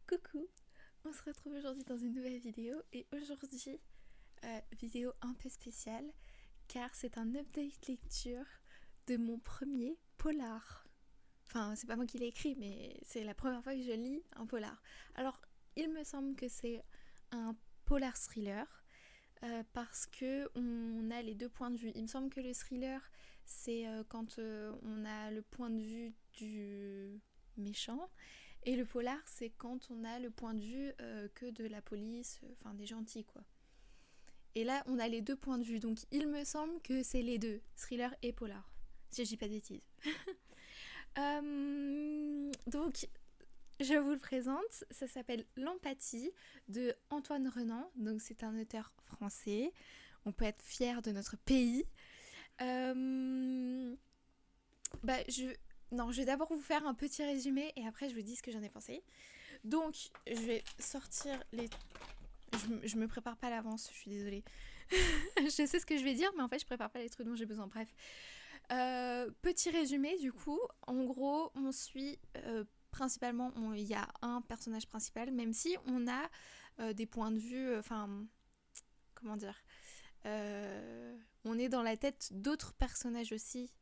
Coucou, on se retrouve aujourd'hui dans une nouvelle vidéo et aujourd'hui, vidéo un peu spéciale car c'est un update lecture de mon premier polar. Enfin, c'est pas moi qui l'ai écrit, mais c'est la première fois que je lis un polar. Alors, il me semble que c'est un polar thriller parce que on a les deux points de vue. Il me semble que le thriller, c'est quand on a le point de vue du méchant. Et le polar, c'est quand on a le point de vue que de la police, enfin des gentils quoi. Et là, on a les deux points de vue, donc il me semble que c'est les deux, thriller et polar, si je dis pas de bêtises. Donc, je vous le présente, ça s'appelle L'Empathie de Antoine Renan, donc c'est un auteur français, on peut être fier de notre pays. Je vais d'abord vous faire un petit résumé et après je vous dis ce que j'en ai pensé. Donc, je vais sortir les... Je me prépare pas à l'avance, je suis désolée. Je sais ce que je vais dire, mais en fait, je prépare pas les trucs dont j'ai besoin. Bref. Petit résumé, du coup. En gros, on suit principalement... Il y a un personnage principal, même si on a des points de vue... comment dire on est dans la tête d'autres personnages aussi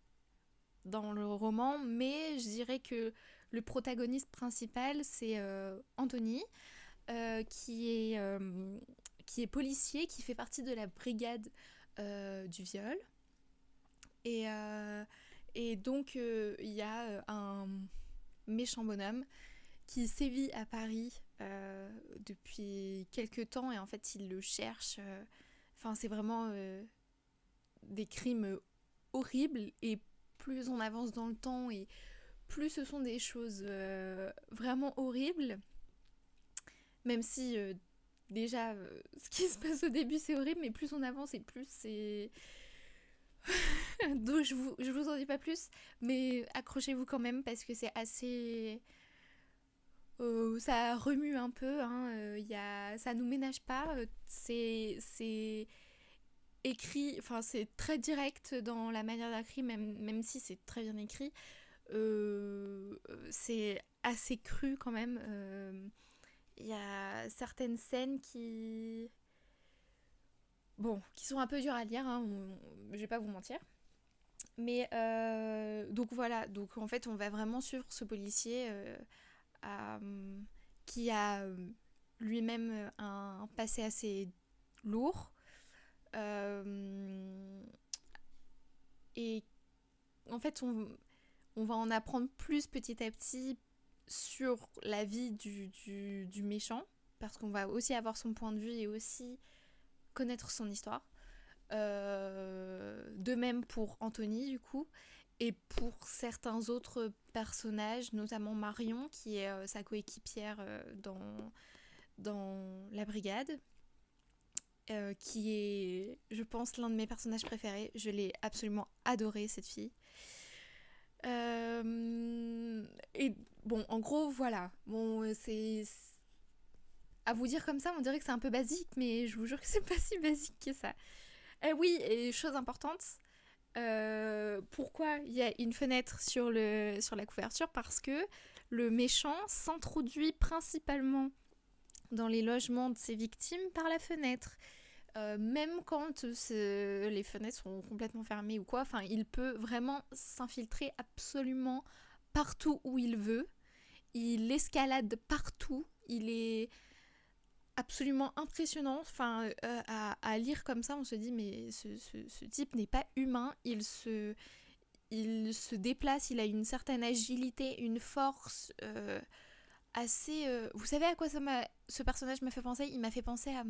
dans le roman, mais je dirais que le protagoniste principal, c'est Anthony, qui est policier, qui fait partie de la brigade du viol. Et donc, il y a un méchant bonhomme qui sévit à Paris depuis quelques temps, et en fait, il le cherche. C'est vraiment des crimes horribles, et plus on avance dans le temps, et plus ce sont des choses vraiment horribles, même si déjà ce qui se passe au début c'est horrible, mais plus on avance et plus c'est... Donc je vous en dis pas plus, mais accrochez-vous quand même parce que c'est assez... ça remue un peu, hein, ça nous ménage pas, c'est écrit, enfin c'est très direct dans la manière d'écrire, même si c'est très bien écrit. C'est assez cru quand même. Il y a certaines scènes qui sont un peu dures à lire, hein, je vais pas vous mentir. Mais donc voilà, donc en fait on va vraiment suivre ce policier qui a lui-même un passé assez lourd. Et en fait on va en apprendre plus petit à petit sur la vie du méchant, parce qu'on va aussi avoir son point de vue et aussi connaître son histoire. De même pour Anthony, du coup, et pour certains autres personnages, notamment Marion, qui est sa coéquipière dans la brigade, qui est, je pense, l'un de mes personnages préférés. Je l'ai absolument adorée, cette fille. Et bon, en gros, voilà. Bon, c'est... À vous dire comme ça, on dirait que c'est un peu basique, mais je vous jure que c'est pas si basique que ça. Oui, et chose importante, pourquoi il y a une fenêtre sur la couverture? Parce que le méchant s'introduit principalement dans les logements de ses victimes par la fenêtre. Même quand les fenêtres sont complètement fermées ou quoi, il peut vraiment s'infiltrer absolument partout où il veut. Il escalade partout. Il est absolument impressionnant. À lire comme ça, on se dit mais ce type n'est pas humain. Il se déplace. Il a une certaine agilité, une force assez. Vous savez à quoi ce personnage m'a fait penser? Il m'a fait penser à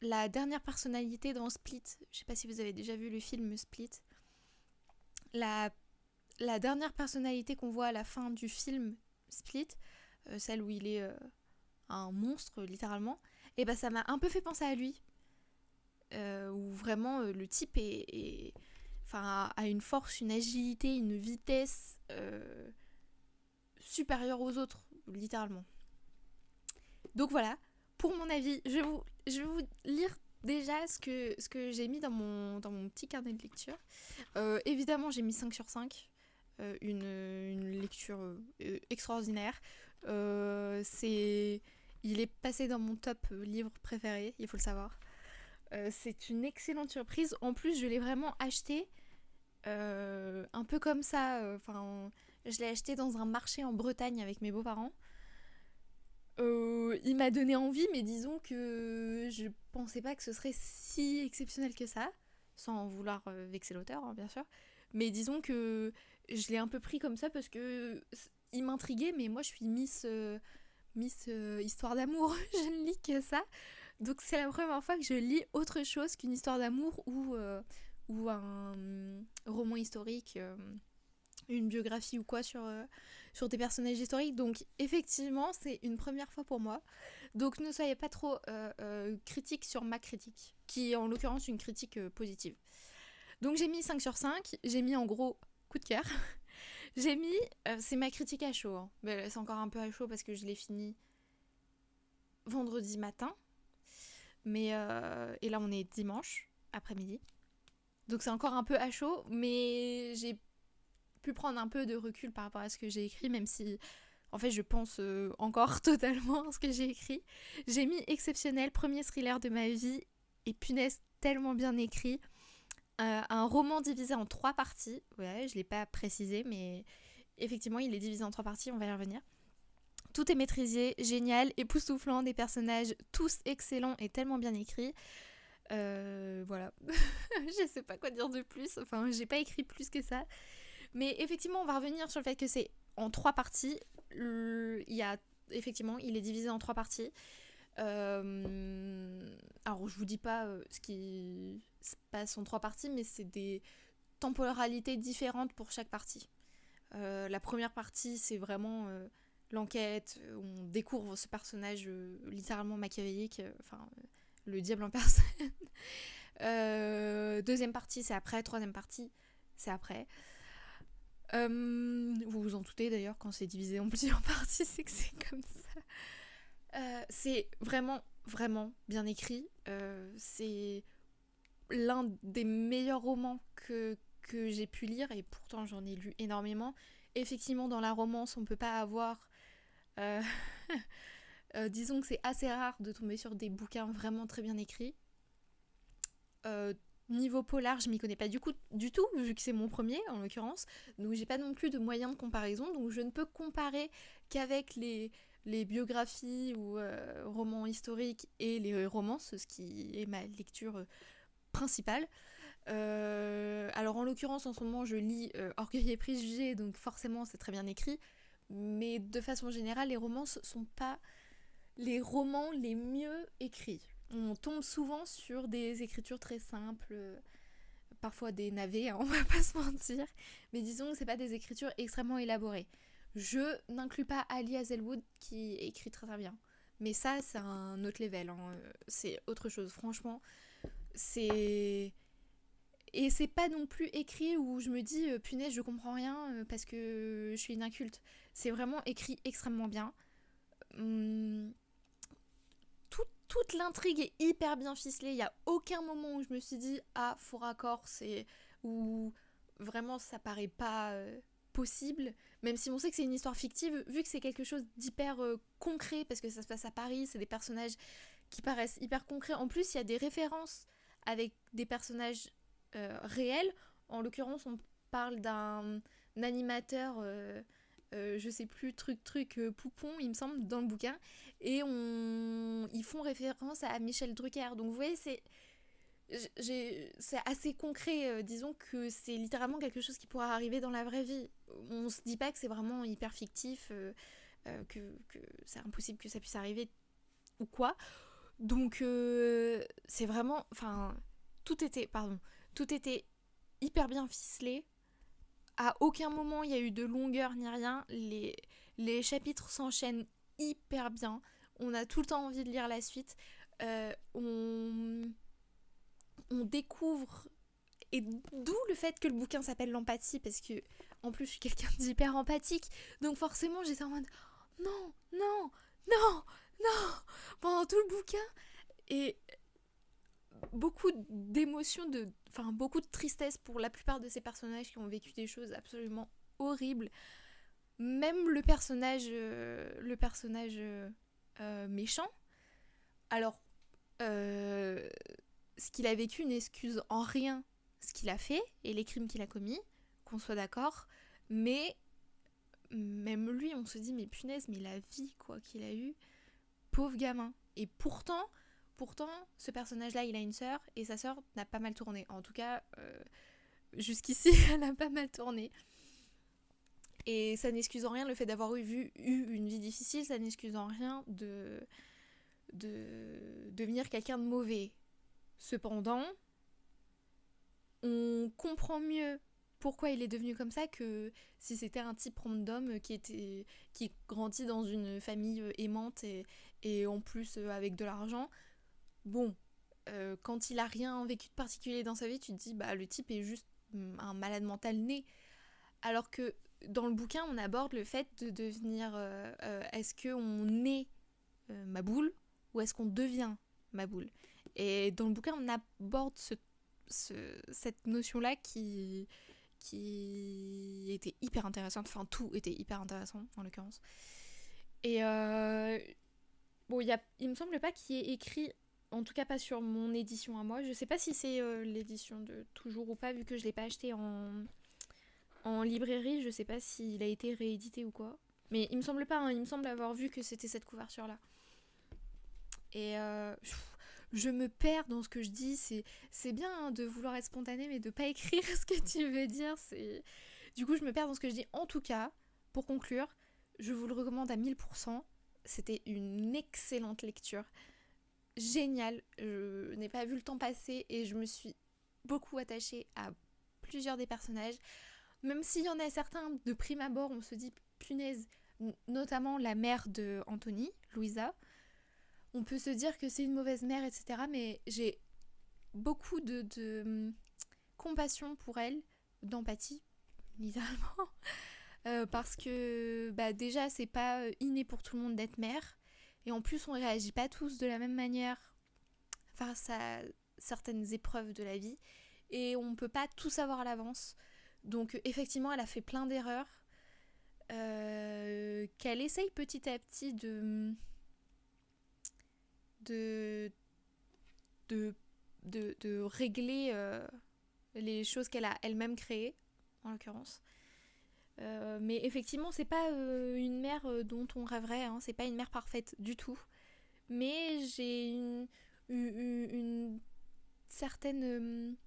la dernière personnalité dans Split. Je sais pas si vous avez déjà vu le film Split. La dernière personnalité qu'on voit à la fin du film Split, celle où il est un monstre littéralement, et bah ça m'a un peu fait penser à lui. Où vraiment le type a une force, une agilité, une vitesse supérieure aux autres, littéralement. Donc voilà, pour mon avis, je vais vous lire déjà ce que j'ai mis dans mon petit carnet de lecture. Évidemment, j'ai mis 5 sur 5. une lecture extraordinaire. Il est passé dans mon top livre préféré, il faut le savoir. C'est une excellente surprise. En plus, je l'ai vraiment acheté un peu comme ça. Je l'ai acheté dans un marché en Bretagne avec mes beaux-parents. Il m'a donné envie, mais disons que je pensais pas que ce serait si exceptionnel que ça, sans vouloir vexer l'auteur, hein, bien sûr. Mais disons que je l'ai un peu pris comme ça parce que il m'intriguait, mais moi je suis Miss histoire d'amour, je ne lis que ça. Donc c'est la première fois que je lis autre chose qu'une histoire d'amour ou un roman historique, une biographie ou quoi sur des personnages historiques. Donc effectivement c'est une première fois pour moi. Donc ne soyez pas trop critique sur ma critique, qui est en l'occurrence une critique positive. Donc j'ai mis 5 sur 5, j'ai mis en gros coup de cœur. J'ai mis, c'est ma critique à chaud, hein. Mais c'est encore un peu à chaud parce que je l'ai fini vendredi matin. Mais et là on est dimanche après-midi. Donc c'est encore un peu à chaud, mais j'ai pu prendre un peu de recul par rapport à ce que j'ai écrit, même si en fait je pense encore totalement à ce que j'ai écrit. J'ai mis exceptionnel, premier thriller de ma vie, et punaise, tellement bien écrit. Un roman divisé en 3 parties. Ouais, je l'ai pas précisé, mais effectivement il est divisé en 3 parties, on va y revenir. Tout est maîtrisé, génial, époustouflant, des personnages tous excellents et tellement bien écrits. Voilà. Je sais pas quoi dire de plus. Enfin, j'ai pas écrit plus que ça. Mais effectivement, on va revenir sur le fait que c'est en 3 parties. Effectivement, il est divisé en 3 parties. Alors, je vous dis pas ce qui se passe en 3 parties, mais c'est des temporalités différentes pour chaque partie. La première partie, c'est vraiment l'enquête, où on découvre ce personnage littéralement machiavélique, le diable en personne. Deuxième partie, c'est après. Troisième partie, c'est après. Vous vous en doutez d'ailleurs, quand c'est divisé en plusieurs parties, c'est que c'est comme ça. C'est vraiment, vraiment bien écrit. C'est l'un des meilleurs romans que j'ai pu lire, et pourtant j'en ai lu énormément. Effectivement, dans la romance, on peut pas avoir... disons que c'est assez rare de tomber sur des bouquins vraiment très bien écrits. Niveau polar, je m'y connais pas du tout, vu que c'est mon premier en l'occurrence, donc j'ai pas non plus de moyens de comparaison, donc je ne peux comparer qu'avec les biographies ou romans historiques et les romances, ce qui est ma lecture principale. Alors en l'occurrence en ce moment je lis Orgueil et Préjugés, donc forcément c'est très bien écrit, mais de façon générale les romances sont pas les romans les mieux écrits. On tombe souvent sur des écritures très simples, parfois des navets, hein, on va pas se mentir, mais disons que c'est pas des écritures extrêmement élaborées. Je n'inclus pas Ali Hazelwood qui écrit très très bien, mais ça c'est un autre level, hein. C'est autre chose, franchement. Et c'est pas non plus écrit où je me dis punaise je comprends rien parce que je suis une inculte. C'est vraiment écrit extrêmement bien. Toute l'intrigue est hyper bien ficelée. Il n'y a aucun moment où je me suis dit ah faux raccord, où vraiment ça paraît pas possible. Même si on sait que c'est une histoire fictive, vu que c'est quelque chose d'hyper concret parce que ça se passe à Paris, c'est des personnages qui paraissent hyper concrets. En plus, il y a des références avec des personnages réels. En l'occurrence, on parle d'un animateur, je sais plus, Poupon, il me semble, dans le bouquin. Et ils font référence à Michel Drucker. Donc vous voyez, c'est assez concret. Disons que c'est littéralement quelque chose qui pourra arriver dans la vraie vie. On se dit pas que c'est vraiment hyper fictif, que c'est impossible que ça puisse arriver ou quoi. Donc c'est vraiment... Enfin, tout était hyper bien ficelé. À aucun moment il y a eu de longueur ni rien. Les chapitres s'enchaînent hyper bien. On a tout le temps envie de lire la suite. On découvre... Et d'où le fait que le bouquin s'appelle L'Empathie, parce que en plus je suis quelqu'un d'hyper empathique. Donc forcément j'étais en mode non, non, non, non pendant tout le bouquin. Et beaucoup d'émotions, beaucoup de tristesse pour la plupart de ces personnages qui ont vécu des choses absolument horrible. Même le personnage méchant, alors ce qu'il a vécu n'excuse en rien ce qu'il a fait et les crimes qu'il a commis, qu'on soit d'accord, mais même lui on se dit mais punaise, mais la vie quoi qu'il a eue, pauvre gamin. Et pourtant ce personnage là il a une sœur et sa sœur n'a pas mal tourné, en tout cas jusqu'ici elle a pas mal tourné. Et ça n'excuse en rien le fait d'avoir eu une vie difficile, ça n'excuse en rien de devenir quelqu'un de mauvais. Cependant, on comprend mieux pourquoi il est devenu comme ça que si c'était un type random qui grandit dans une famille aimante et en plus avec de l'argent. Bon, quand il a rien vécu de particulier dans sa vie, tu te dis bah le type est juste un malade mental né. Alors que dans le bouquin, on aborde le fait de devenir est-ce qu'on est Maboul ou est-ce qu'on devient Maboul. Et dans le bouquin, on aborde cette notion-là qui était hyper intéressante. Enfin, tout était hyper intéressant, en l'occurrence. Et bon, il me semble pas qu'il y ait écrit, en tout cas pas sur mon édition à moi. Je sais pas si c'est l'édition de toujours ou pas, vu que je l'ai pas acheté en librairie. Je sais pas s'il a été réédité ou quoi. Mais il me semble pas, hein, il me semble avoir vu que c'était cette couverture-là. Et je me perds dans ce que je dis. C'est bien hein, de vouloir être spontané, mais de pas écrire ce que tu veux dire. Du coup, je me perds dans ce que je dis. En tout cas, pour conclure, je vous le recommande à 1000%. C'était une excellente lecture. Génial. Je n'ai pas vu le temps passer et je me suis beaucoup attachée à plusieurs des personnages. Même s'il y en a certains, de prime abord, on se dit punaise, notamment la mère de Anthony, Louisa. On peut se dire que c'est une mauvaise mère, etc. Mais j'ai beaucoup de compassion pour elle, d'empathie, littéralement. Parce que bah, déjà, c'est pas inné pour tout le monde d'être mère. Et en plus, on réagit pas tous de la même manière face à certaines épreuves de la vie. Et on peut pas tout savoir à l'avance. Donc effectivement, elle a fait plein d'erreurs. Qu'elle essaye petit à petit de régler les choses qu'elle a elle-même créées, en l'occurrence. Mais effectivement, c'est pas une mère dont on rêverait, hein, c'est pas une mère parfaite du tout. Mais j'ai une certaine...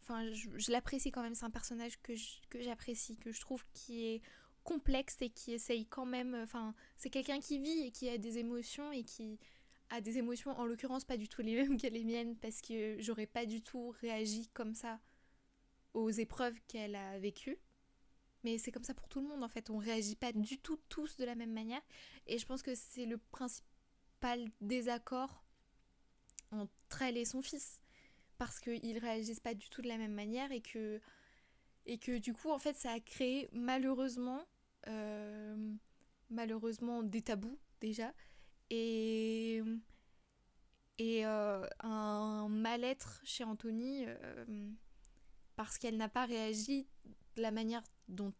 Enfin, je l'apprécie quand même, c'est un personnage que j'apprécie, que je trouve qui est complexe et qui essaye quand même... Enfin, c'est quelqu'un qui vit et qui a des émotions et qui a des émotions, en l'occurrence pas du tout les mêmes que les miennes, parce que j'aurais pas du tout réagi comme ça aux épreuves qu'elle a vécues. Mais c'est comme ça pour tout le monde en fait, on réagit pas du tout tous de la même manière. Et je pense que c'est le principal désaccord entre elle et son fils. Parce qu'ils réagissent pas du tout de la même manière et que du coup en fait ça a créé malheureusement des tabous déjà et un mal-être chez Anthony parce qu'elle n'a pas réagi de la manière dont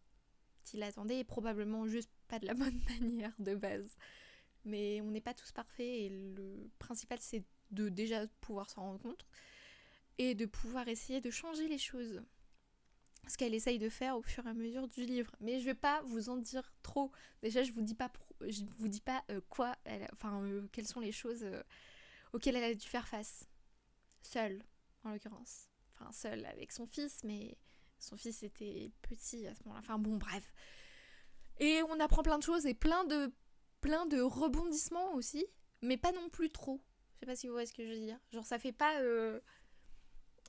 il attendait et probablement juste pas de la bonne manière de base. Mais on n'est pas tous parfaits et le principal c'est de déjà pouvoir s'en rendre compte et de pouvoir essayer de changer les choses. Ce qu'elle essaye de faire au fur et à mesure du livre. Mais je vais pas vous en dire trop. Déjà, je vous dis pas quelles sont les choses auxquelles elle a dû faire face. Seule, en l'occurrence. Enfin, seule avec son fils, mais son fils était petit à ce moment-là. Enfin bon, bref. Et on apprend plein de choses et plein de rebondissements aussi, mais pas non plus trop. Je sais pas si vous voyez ce que je veux dire. Genre, ça fait pas...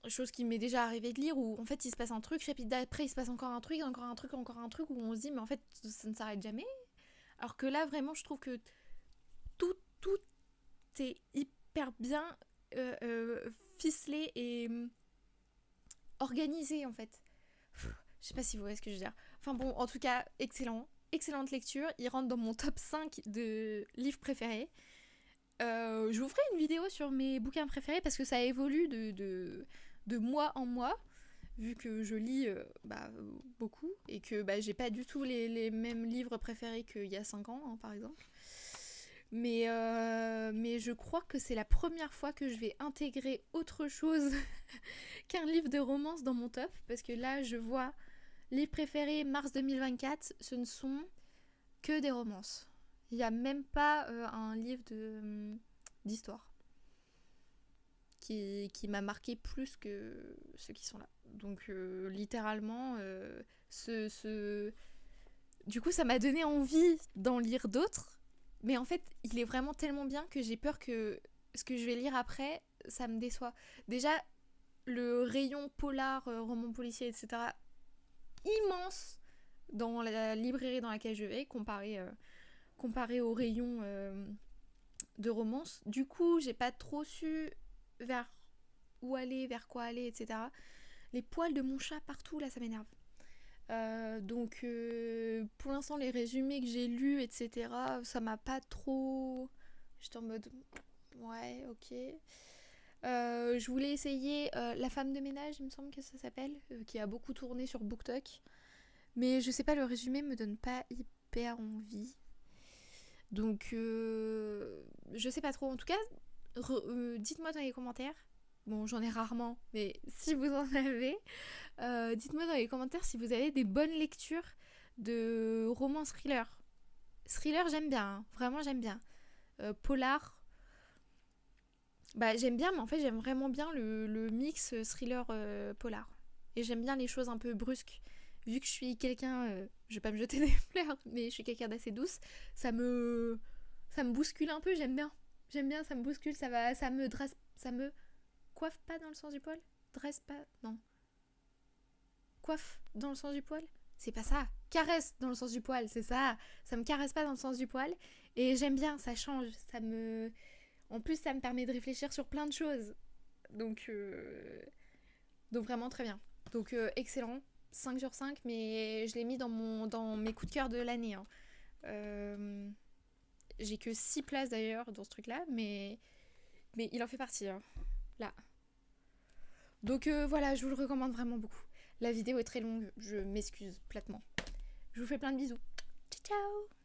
chose qui m'est déjà arrivé de lire où en fait il se passe un truc, chapitre d'après il se passe encore un truc où on se dit mais en fait ça ne s'arrête jamais. Alors que là vraiment je trouve que tout est hyper bien ficelé et organisé en fait. Je sais pas si vous voyez ce que je veux dire. Enfin bon, en tout cas excellente lecture, il rentre dans mon top 5 de livres préférés. Je vous ferai une vidéo sur mes bouquins préférés parce que ça évolue de mois en mois. vu que je lis beaucoup et que j'ai pas du tout les mêmes livres préférés qu'il y a 5 ans, hein, par exemple. Mais je crois que c'est la première fois que je vais intégrer autre chose qu'un livre de romance dans mon top, parce que là, je vois livre préféré mars 2024, ce ne sont que des romances. Il n'y a même pas un livre d'histoire qui m'a marqué plus que ceux qui sont là. Donc littéralement, du coup, ça m'a donné envie d'en lire d'autres. Mais en fait, il est vraiment tellement bien que j'ai peur que ce que je vais lire après, ça me déçoit. Déjà, le rayon polar, roman policier, etc., immense dans la librairie dans laquelle je vais, comparé au rayon de romance. Du coup, j'ai pas trop su vers où aller, vers quoi aller, etc. Les poils de mon chat partout, là, ça m'énerve. Donc pour l'instant les résumés que j'ai lus, etc., ça m'a pas trop... J'étais en mode ouais, ok. Je voulais essayer La femme de ménage, il me semble que ça s'appelle, qui a beaucoup tourné sur BookTok, mais je sais pas, le résumé me donne pas hyper envie, donc je sais pas trop. En tout cas, dites-moi dans les commentaires. Bon, j'en ai rarement, mais si vous en avez, dites-moi dans les commentaires si vous avez des bonnes lectures de romans thriller. Thriller, j'aime bien, hein. Vraiment j'aime bien. Polar, j'aime bien, mais en fait j'aime vraiment bien le mix thriller polar. Et j'aime bien les choses un peu brusques. Vu que je suis quelqu'un, je vais pas me jeter des fleurs, mais je suis quelqu'un d'assez douce, ça me bouscule un peu, j'aime bien. J'aime bien, ça me bouscule, ça me dresse, ça me coiffe pas dans le sens du poil. Dresse pas, non. Coiffe dans le sens du poil, c'est pas ça. Caresse dans le sens du poil, c'est ça. Ça me caresse pas dans le sens du poil. Et j'aime bien, ça change. En plus, ça me permet de réfléchir sur plein de choses. Donc vraiment très bien. Donc excellent. 5 sur 5, mais je l'ai mis dans mes coups de cœur de l'année, hein. J'ai que 6 places d'ailleurs dans ce truc-là, mais il en fait partie, hein, là. Donc voilà, je vous le recommande vraiment beaucoup. La vidéo est très longue, je m'excuse platement. Je vous fais plein de bisous. Ciao ciao.